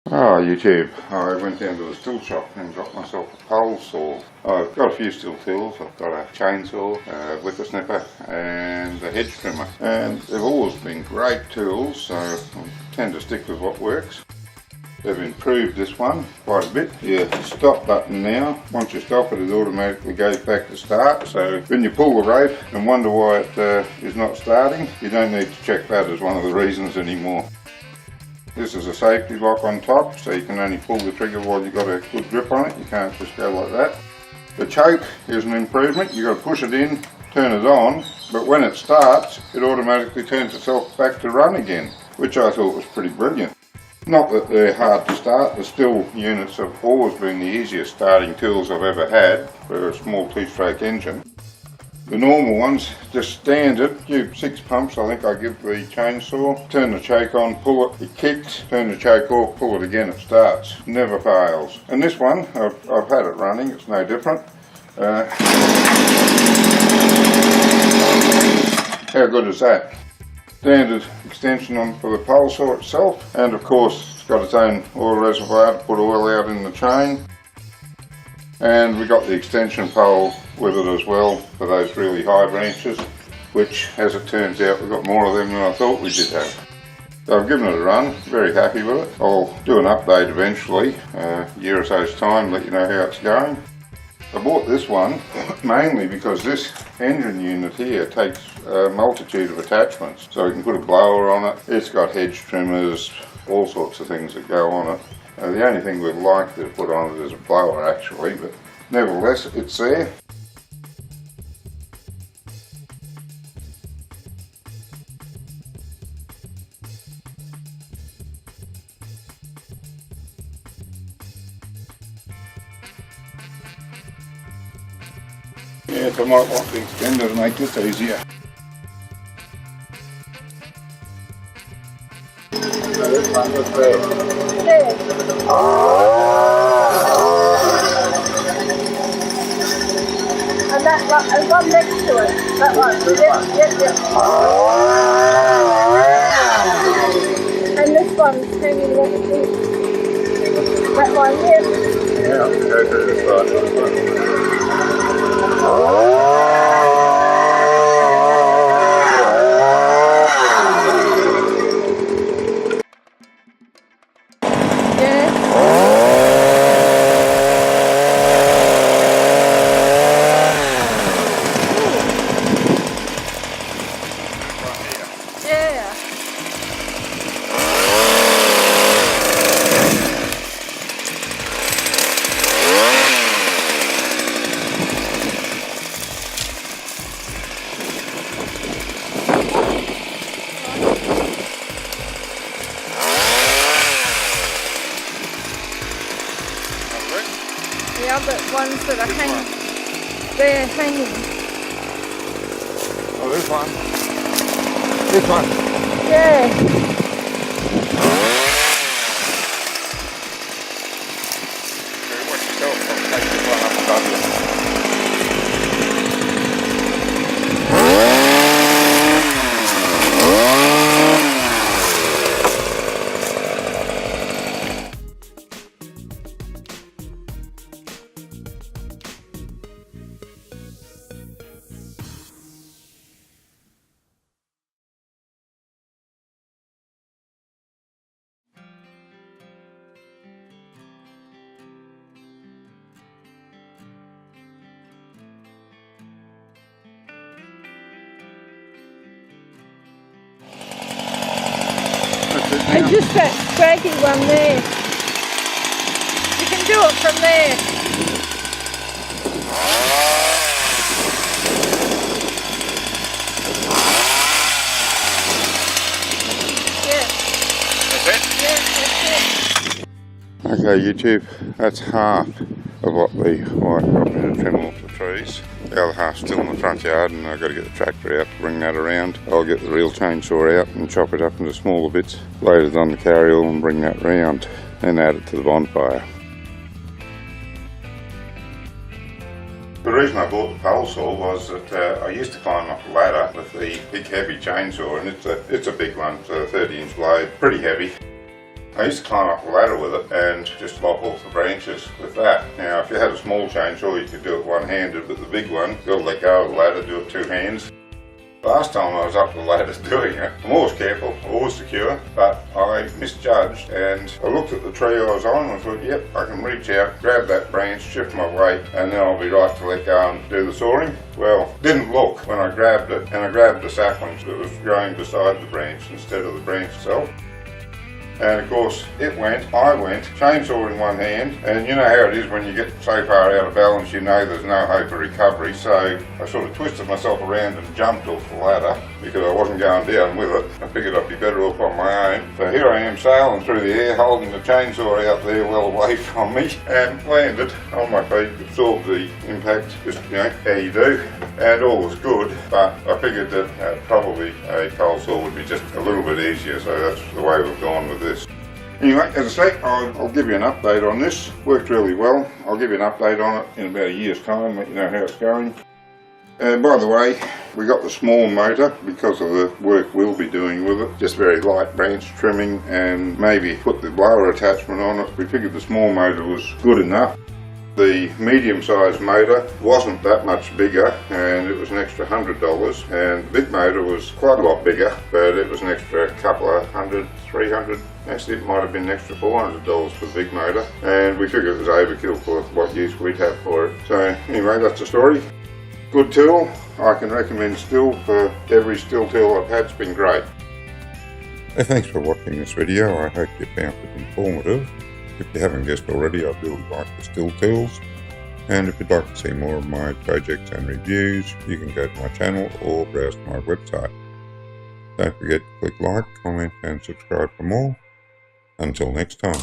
Oh, YouTube. I went down to the Stihl shop and got myself a pole saw. I've got a few Stihl tools. I've got a chainsaw, a whippersnapper and a hedge trimmer. And they've always been great tools, so I tend to stick with what works. They've improved this one quite a bit. Your stop button now, once you stop it, it automatically goes back to start. So when you pull the rope and wonder why it is not starting, you don't need to check that as one of the reasons anymore. This is a safety lock on top, so you can only pull the trigger while you've got a good grip on it. You can't just go like that. The choke is an improvement. You've got to push it in, turn it on, but when it starts, it automatically turns itself back to run again, which I thought was pretty brilliant. Not that they're hard to start. The Stihl units have always been the easiest starting tools I've ever had for a small two-stroke engine. The normal ones, just standard, 6 pumps I think I give the chainsaw. Turn the choke on, pull it, it kicks, turn the choke off, pull it again, it starts. Never fails. And this one, I've had it running, it's no different. How good is that? Standard extension on for the pole saw itself, and of course it's got its own oil reservoir to put oil out in the chain. And we got the extension pole with it as well for those really high branches, which as it turns out we've got more of them than I thought we did have. So I've given it a run, very happy with it. I'll do an update eventually, a year or so's time, let you know how it's going. I bought this one mainly because this engine unit here takes a multitude of attachments. So you can put a blower on it, it's got hedge trimmers, all sorts of things that go on it. The only thing we'd like to put on it is a blower actually, but nevertheless it's there. Yes, I might want the extender to make this easier. So this one was there. And that one, and one next to it, that one. Yep. And this one's hanging what we think. That one here. Yeah, I'll go through this side. The other ones that are hanging, they're hanging. Oh, this one. This one. Yeah. Watch yourself, I'll take this one up above you. And just that scraggy one there. You can do it from there. Yeah. That's it? Yeah, that's it. Okay YouTube, that's half of what the wife got me to trim off the trees. The other half's still in the front yard and I've got to get the tractor out to bring that around. I'll get the real chainsaw out and chop it up into smaller bits, load it on the carryall and bring that round and add it to the bonfire. The reason I bought the pole saw was that I used to climb up a ladder with the big heavy chainsaw, and it's a big one, it's a 30-inch blade, pretty heavy. I used to climb up a ladder with it and just lop off the branches with that. Now, if you had a small chainsaw, you could do it one-handed, but the big one, you've got to let go of the ladder, do it two hands. Last time I was up the ladder doing it, I'm always careful, always secure, but I misjudged and I looked at the tree I was on and I thought, yep, I can reach out, grab that branch, shift my weight, and then I'll be right to let go and do the sawing. Well, didn't look when I grabbed it, and I grabbed the saplings that was growing beside the branch instead of the branch itself. And of course, it went, I went, chainsaw in one hand, and you know how it is when you get so far out of balance, you know there's no hope of recovery, so I sort of twisted myself around and jumped off the ladder because I wasn't going down with it. I figured I'd be better off on my own. So here I am sailing through the air, holding the chainsaw out there well away from me, and landed on my feet, absorbed the impact, just, you know, how you do, and all was good, but I figured that probably a coal saw would be just a little bit easier, so that's the way we've gone with this. Anyway, as I say, I'll give you an update on this. Worked really well. I'll give you an update on it in about a year's time, let you know how it's going. And by the way, we got the small motor because of the work we'll be doing with it. Just very light branch trimming and maybe put the blower attachment on it. We figured the small motor was good enough. The medium-sized motor wasn't that much bigger and it was an extra $100, and the big motor was quite a lot bigger, but it was an extra couple of $100, $300, actually it might have been an extra $400 for the big motor, and we figured it was overkill for what use we'd have for it. So anyway, that's the story. Good tool. I can recommend Stihl for every Stihl tool I've had. It's been great. Hey, thanks for watching this video. I hope you found it informative. If you haven't guessed already, I really like the Stihl tools, and if you'd like to see more of my projects and reviews, you can go to my channel or browse my website. Don't forget to click like, comment and subscribe for more. Until next time.